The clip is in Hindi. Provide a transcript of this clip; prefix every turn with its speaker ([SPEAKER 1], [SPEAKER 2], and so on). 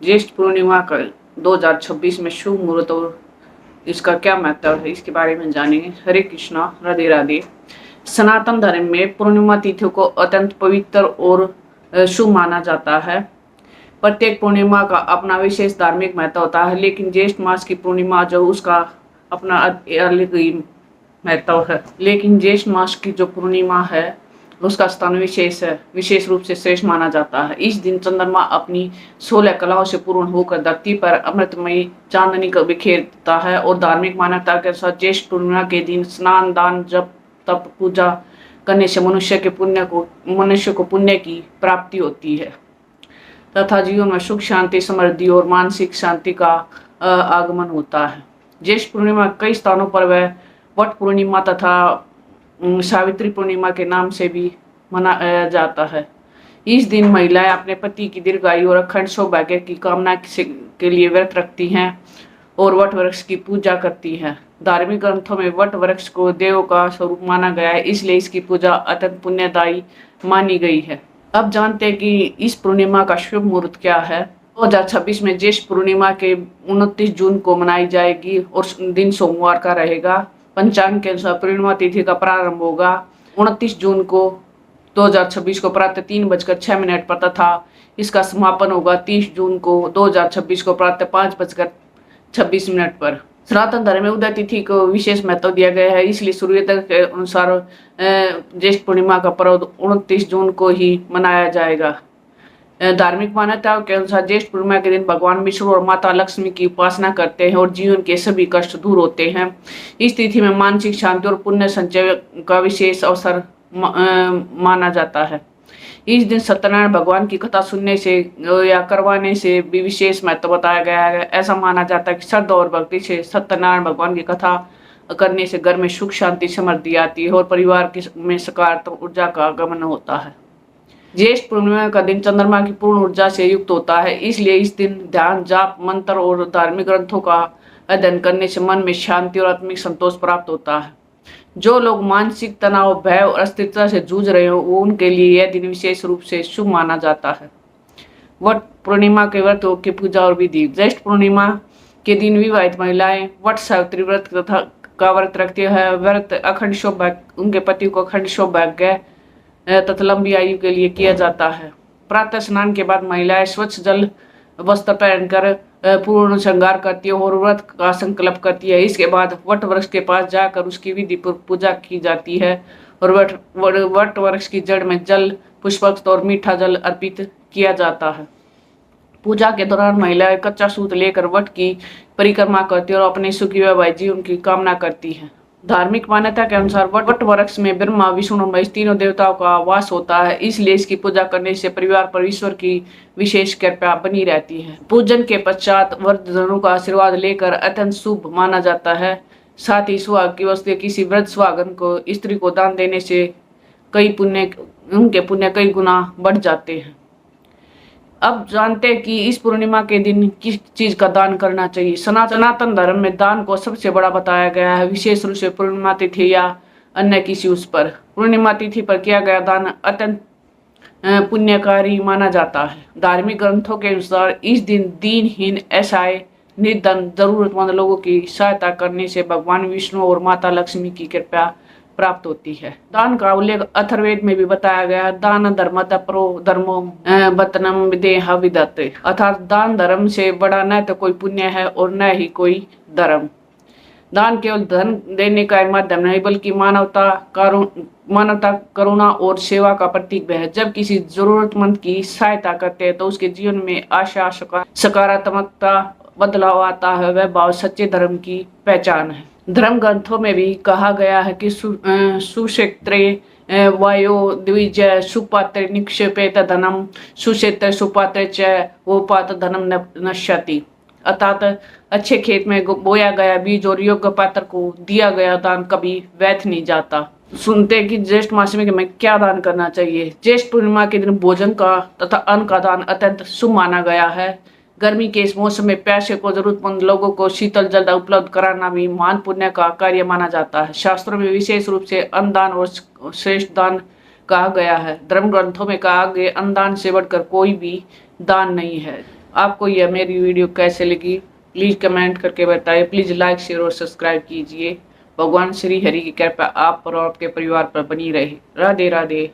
[SPEAKER 1] ज्येष्ठ पूर्णिमा का 2026 में शुभ मुहूर्त और इसका क्या महत्व है, इसके बारे में जानेंगे। हरे कृष्णा, राधे राधे। सनातन धर्म में पूर्णिमा तिथियों को अत्यंत पवित्र और शुभ माना जाता है। प्रत्येक पूर्णिमा का अपना विशेष धार्मिक महत्व होता है, लेकिन ज्येष्ठ मास की पूर्णिमा जो उसका अपना अलग ही महत्व है। लेकिन ज्येष्ठ मास की जो पूर्णिमा है उसका स्थान विशेष है, विशेष रूप से श्रेष्ठ माना जाता है। इस दिन चंद्रमा अपनी 16 कलाओं से पूर्ण होकर धरती पर अमृतमयी चांदनी को बिखेरता है और धार्मिक मान्यता के अनुसार ज्येष्ठ पूर्णिमा के दिन स्नान, दान, जप, तप, पूजा करने से मनुष्य को पुण्य की प्राप्ति होती है तथा जीवन में सुख, शांति, समृद्धि और मानसिक शांति का आगमन होता है। ज्येष्ठ पूर्णिमा कई स्थानों पर वह वट पूर्णिमा तथा सावित्री पूर्णिमा के नाम से भी मनाया जाता है। इस दिन महिलाएं अपने पति की दीर्घायु और अखंड सौभाग्य की कामना के लिए व्रत रखती हैं और वट वृक्ष की पूजा करती हैं। धार्मिक ग्रंथों में वट वृक्ष को देव का स्वरूप माना गया है, इसलिए इसकी पूजा अत्यंत पुण्यदायी मानी गई है। अब जानते हैं कि इस पूर्णिमा का शुभ मुहूर्त क्या है। 2026 में ज्येष्ठ पूर्णिमा के 29 जून को मनाई जाएगी और दिन सोमवार का रहेगा। पंचांग के अनुसार पूर्णिमा तिथि का प्रारंभ होगा 29 जून को 2026 को प्रातः 3:06 पर तथा इसका समापन होगा 30 जून को 2026 को प्रातः 5:26 पर। सनातन धर्म में उदय तिथि को विशेष महत्व दिया गया है, इसलिए सूर्योदय के अनुसार ज्येष्ठ पूर्णिमा का पर्व 29 जून को ही मनाया जाएगा। धार्मिक मान्यताओं के अनुसार ज्येष्ठ पूर्णिमा के दिन भगवान विष्णु और माता लक्ष्मी की उपासना करते हैं और जीवन के सभी कष्ट दूर होते हैं। इस तिथि में मानसिक शांति और पुण्य संचय का विशेष अवसर माना जाता है। इस दिन सत्यनारायण भगवान की कथा सुनने से या करवाने से भी विशेष महत्व बताया गया है। ऐसा माना जाता है कि श्रद्धा और भक्ति से सत्यनारायण भगवान की कथा करने से घर में सुख, शांति, समृद्धि आती है और परिवार में सकारात्मक ऊर्जा का आगमन होता है। ज्येष्ठ पूर्णिमा का दिन चंद्रमा की पूर्ण ऊर्जा से युक्त होता है, इसलिए इस दिन ध्यान, जाप, मंत्र और धार्मिक ग्रंथों का अध्ययन करने से मन में शांति और आत्मिक संतोष प्राप्त होता है। जो लोग मानसिक तनाव, भय और अस्थिरता से जूझ रहे हो उनके लिए यह दिन विशेष रूप से शुभ माना जाता है। वट पूर्णिमा के व्रतों की पूजा और विधि। ज्येष्ठ पूर्णिमा के दिन विवाहित महिलाएं वट सावित्री व्रत का व्रत रखती है। व्रत अखंड सौभाग्य, उनके पति को अखंड सौभाग्य तथा लंबी आयु के लिए किया जाता है। प्रातः स्नान के बाद महिलाएं स्वच्छ जल वस्त्र पहनकर पूर्ण श्रृंगार करती है और व्रत का संकल्प करती है। इसके बाद वट वृक्ष के पास जाकर उसकी विधि पूजा की जाती है और वट वृक्ष की जड़ में जल, पुष्प और मीठा जल अर्पित किया जाता है। पूजा के दौरान महिलाएं कच्चा सूत लेकर वट की परिक्रमा करती है और अपने सुखी वैवाहिक जीवन की कामना करती है। धार्मिक मान्यता के अनुसार वट वृक्ष में ब्रह्मा, विष्णु, महेश तीनों देवताओं का वास होता है, इसलिए इसकी पूजा करने से परिवार पर ईश्वर की विशेष कृपा बनी रहती है। पूजन के पश्चात वरदानों का आशीर्वाद लेकर अत्यंत शुभ माना जाता है। साथ ही सुहाग की वस्तु किसी वृद्ध सुहागन को स्त्री को दान देने से उनके पुण्य कई गुना बढ़ जाते हैं। अब जानते हैं कि इस पूर्णिमा के दिन किस चीज का दान करना चाहिए। सनातन धर्म में दान को सबसे बड़ा बताया गया है, विशेष रूप से पूर्णिमा तिथि या अन्य किसी उस पर। पूर्णिमा तिथि पर किया गया दान अत्यंत पुण्यकारी माना जाता है। धार्मिक ग्रंथों के अनुसार इस दिन दीनहीन, असहाय, निर्धन, जरूरतमंद लोगों की सहायता करने से भगवान विष्णु और माता लक्ष्मी की कृपा प्राप्त होती है। दान का उल्लेख अथर्ववेद में भी बताया गया है। दान धर्म परो धर्मो बतनम विदेह विदते, अर्थात दान धर्म से बड़ा न तो कोई पुण्य है और न ही कोई धर्म। दान केवल धन देने का माध्यम नहीं बल्कि मानवता, करुणा और सेवा का प्रतीक है। जब किसी जरूरतमंद की सहायता करते हैं तो उसके जीवन में आशा, सकारात्मकता, बदलाव आता है। वह भाव सच्चे धर्म की पहचान है। धर्म ग्रंथों में भी कहा गया है कि सुक्षेत्रे वायो द्विज सुपात्र निक्षेपेत धनम सुक्षेत्र सुपात्र च वोपात धनम नश्यति, अर्थात अच्छे खेत में बोया गया बीज और योग्य पात्र को दिया गया दान कभी व्यर्थ नहीं जाता। सुनते हैं कि ज्येष्ठ मास में क्या दान करना चाहिए। ज्येष्ठ पूर्णिमा के दिन भोजन का तथा अन्न का दान अत्यंत शुभ माना गया है। गर्मी के इस मौसम में प्यासे को जरूरतमंद लोगों को शीतल जल उपलब्ध कराना भी महान पुण्य का कार्य माना जाता है। शास्त्रों में विशेष रूप से अन्नदान और श्रेष्ठ दान कहा गया है। धर्म ग्रंथों में कहा गया अन्नदान से बढ़कर कोई भी दान नहीं है। आपको यह मेरी वीडियो कैसे लगी प्लीज़ कमेंट करके बताइए। प्लीज़ लाइक शेयर और सब्सक्राइब कीजिए। भगवान श्री हरि की कृपा आप पर और आपके परिवार पर बनी रहे। राधे राधे।